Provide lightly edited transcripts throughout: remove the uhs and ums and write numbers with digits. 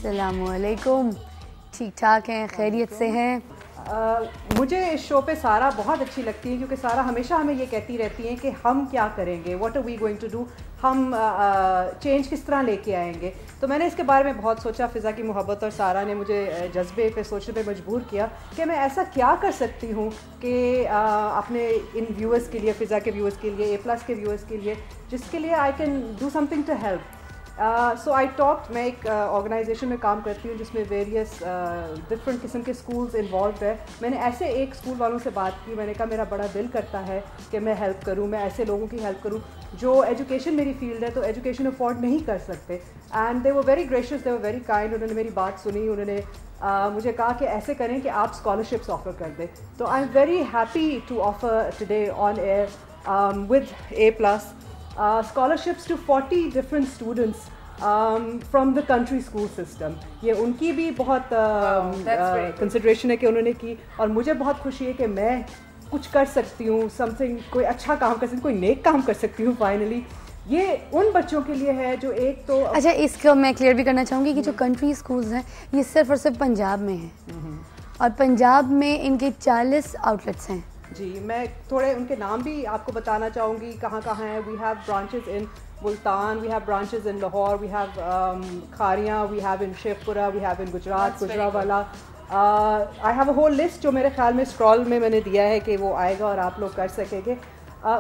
अस्सलामुअलैकुम। ठीक ठाक हैं, खैरियत से हैं। मुझे इस शो पे सारा बहुत अच्छी लगती है क्योंकि सारा हमेशा हमें ये कहती रहती हैं कि हम क्या करेंगे, what are we going to do, हम चेंज किस तरह लेके आएंगे। तो मैंने इसके बारे में बहुत सोचा। फ़िज़ा की मोहब्बत और सारा ने मुझे जज्बे पे सोचने पे मजबूर किया कि मैं ऐसा क्या कर सकती हूँ कि अपने इन व्यूअर्स के लिए, फ़िज़ा के व्यूअर्स के लिए, A+ के व्यूअर्स के लिए, जिसके लिए I can do something to help. So I talked, मैं एक ऑर्गेनाइजेशन में काम करती हूँ जिसमें वेरियस डिफरेंट किस्म के स्कूल्स इन्वॉल्व है। मैंने ऐसे एक स्कूल वालों से बात की, मैंने कहा मेरा बड़ा दिल करता है कि मैं हेल्प करूँ, मैं ऐसे लोगों की हेल्प करूँ जो एजुकेशन मेरी फील्ड है तो एजुकेशन अफोर्ड नहीं कर सकते। And they were very gracious, they were very kind. उन्होंने मेरी बात सुनी, उन्होंने मुझे कहा कि ऐसे करें कि आप स्कॉलरशिप्स ऑफ़र कर दें। तो I am very happy to offer today on air with A+ scholarships to 40 different students from the country school system। ये उनकी भी बहुत कंसिडरेशन है कि उन्होंने की, और मुझे बहुत खुशी है कि मैं कुछ कर सकती हूँ, समथिंग, कोई अच्छा काम कर सकती हूँ, कोई नेक काम कर सकती हूँ। फाइनली ये उन बच्चों के लिए है जो एक तो अच्छा, इसको मैं क्लियर भी करना चाहूँगी कि जो कंट्री स्कूल्स हैं ये सिर्फ और सिर्फ पंजाब में हैं, और पंजाब में इनके 40 आउटलेट्स हैं। जी, मैं थोड़े उनके नाम भी आपको बताना चाहूँगी कहाँ कहाँ हैं। We have branches in Multan, we have branches in Lahore, we have Kharian, we have in Sheikhupura, we have in Gujrat, Gujranwala. I have a whole list जो मेरे ख्याल में स्क्रॉल में मैंने दिया है कि वो आएगा और आप लोग कर सकेंगे।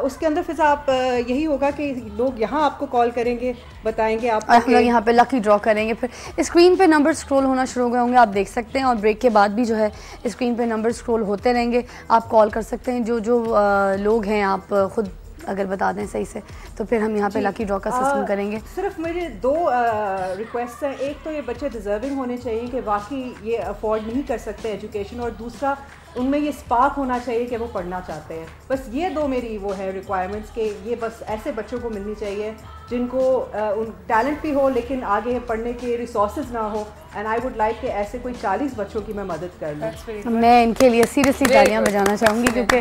उसके अंदर फिर आप यही होगा कि लोग यहाँ आपको कॉल करेंगे, बताएंगे आप, हम लोग यहाँ पे लकी ड्रॉ करेंगे। फिर स्क्रीन पे नंबर स्क्रॉल होना शुरू हो गए होंगे, आप देख सकते हैं, और ब्रेक के बाद भी जो है स्क्रीन पे नंबर स्क्रॉल होते रहेंगे, आप कॉल कर सकते हैं। जो लोग हैं, आप खुद अगर बता दें सही से, तो फिर हम यहाँ पे लकी ड्रॉ का सिस्टम करेंगे। सिर्फ मेरे 2 रिक्वेस्ट हैं। एक तो ये बच्चे डिज़र्विंग होने चाहिए कि वाकई ये अफोर्ड नहीं कर सकते एजुकेशन, और दूसरा उनमें ये स्पार्क होना चाहिए कि वो पढ़ना चाहते हैं। बस ये 2 मेरी वो है रिक्वायरमेंट्स कि ये बस ऐसे बच्चों को मिलनी चाहिए जिनको उन टैलेंट भी हो लेकिन आगे पढ़ने के रिसोर्सेज ना हो। एंड आई वुड लाइक कि ऐसे कोई 40 बच्चों की मैं मदद कर लूँ। मैं इनके लिए सीरियसली तालियां बजाना चाहूँगी क्योंकि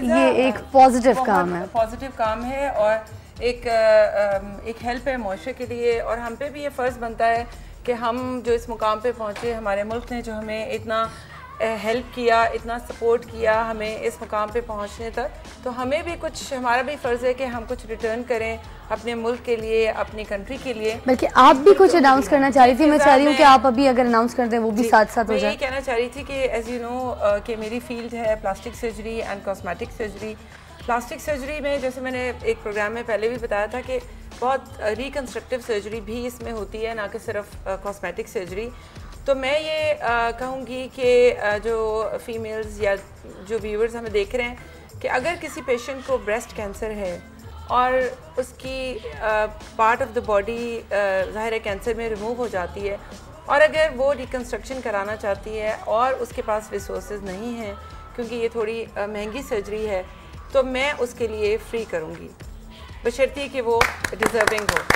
ये एक पॉजिटिव काम है, पॉजिटिव काम है, और एक हेल्प है मुआशरे के लिए। और हम पे भी ये फ़र्ज़ बनता है कि हम जो इस मुकाम पे पहुँचे, हमारे मुल्क ने जो हमें इतना हेल्प किया, इतना सपोर्ट किया हमें इस मुकाम पे पहुंचने तक, तो हमें भी कुछ, हमारा भी फ़र्ज़ है कि हम कुछ रिटर्न करें अपने मुल्क के लिए, अपनी कंट्री के लिए। बल्कि आप भी कुछ अनाउंस करना चाह रही थी, मैं चाह रही हूँ कि आप अभी अगर अनाउंस कर दें वो भी साथ साथ हो जाए। मैं ये कहना चाह रही थी कि एज़ यू नो कि मेरी फील्ड है plastic surgery and cosmetic surgery. Plastic surgery में, जैसे मैंने एक प्रोग्राम में पहले भी बताया था, कि बहुत रिकन्स्ट्रक्टिव सर्जरी भी इसमें होती है, ना कि सिर्फ कॉस्मेटिक सर्जरी। तो मैं ये कहूँगी कि जो फीमेल्स या जो व्यूअर्स हमें देख रहे हैं कि अगर किसी पेशेंट को ब्रेस्ट कैंसर है और उसकी पार्ट ऑफ द बॉडी ज़ाहिर है कैंसर में रिमूव हो जाती है, और अगर वो रिकन्स्ट्रक्शन कराना चाहती है और उसके पास रिसोर्सेज नहीं हैं क्योंकि ये थोड़ी महंगी सर्जरी है, तो मैं उसके लिए फ्री करूँगी, बशर्ते कि वो डिज़र्विंग हो।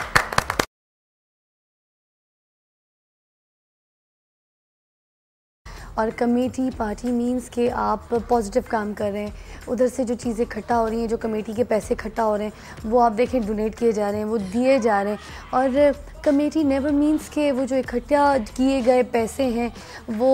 और कमेटी पार्टी मींस कि आप पॉजिटिव काम कर रहे हैं, उधर से जो चीज़ें इकट्ठा हो रही हैं, जो कमेटी के पैसे इकट्ठा हो रहे हैं, वो आप देखें डोनेट किए जा रहे हैं, वो दिए जा रहे हैं। और कमेटी नेवर मींस के वो जो इकट्ठा किए गए पैसे हैं वो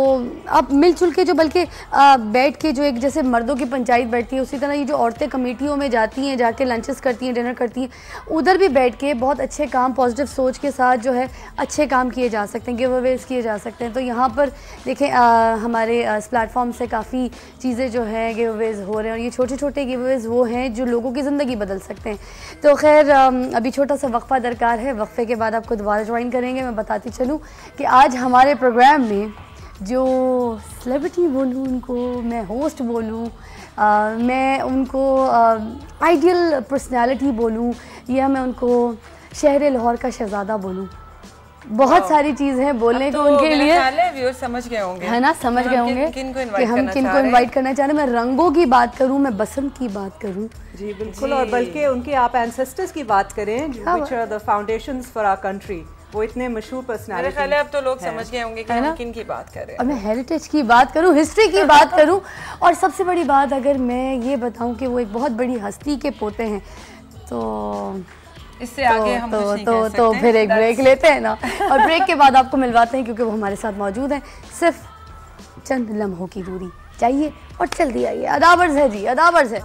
आप मिलजुल के, जो बल्कि बैठ के, जो एक जैसे मर्दों की पंचायत बैठती है उसी तरह ये जो औरतें कमेटियों में जाती हैं, जाके लंचेस करती हैं, डिनर करती हैं, उधर भी बैठ के बहुत अच्छे काम पॉजिटिव सोच के साथ जो है अच्छे काम किए जा सकते हैं, गिव अवेज किए जा सकते हैं। तो यहाँ पर देखें हमारे इस प्लेटफॉर्म से काफ़ी चीज़ें जो है गिव अवेज हो रहे हैं, और ये छोटे छोटे गिव अवेज वो हैं जो लोगों की ज़िंदगी बदल सकते हैं। तो खैर अभी छोटा सा वक्फा दरकार है, वक्फे के बाद आपको दोबारा ज्वाइन करेंगे। मैं बताती चलूँ कि आज हमारे प्रोग्राम में जो सेलिब्रिटी बोलूँ उनको, मैं होस्ट बोलूँ, मैं उनको आइडियल पर्सनालिटी बोलूँ, या मैं उनको शहर लाहौर का शहज़ादा बोलूँ, बहुत सारी चीज़ है बोलने को उनके लिए। व्यूअर्स समझ गए होंगे, है ना, समझ गए होंगे कि हम किनको इनवाइट करना चाह रहे हैं। मैं रंगों की बात करूं, मैं बसंत की बात करूं, जी बिल्कुल, और बल्कि उनके आप एंसेस्टर्स की बात करें, which are the foundations for our country, वो इतने मशहूर पर्सनालिटी। मेरे ख्याल है अब तो लोग समझ गए होंगे कि हम किन की बात कर रहे हैं। और मैं हेरिटेज की बात करूं, हिस्ट्री की बात करूं, और सबसे बड़ी बात अगर मैं ये बताऊं कि वो एक बहुत बड़ी हस्ती के पोते हैं, तो इससे आगे हम कुछ नहीं कह सकते। तो फिर एक ब्रेक लेते हैं ना, और ब्रेक के बाद आपको मिलवाते हैं, क्योंकि वो हमारे साथ मौजूद हैं। सिर्फ चंद लम्हों की दूरी चाहिए और जल्दी आइए। अदाब अर्ज़ है जी, अदाब अर्ज़ है।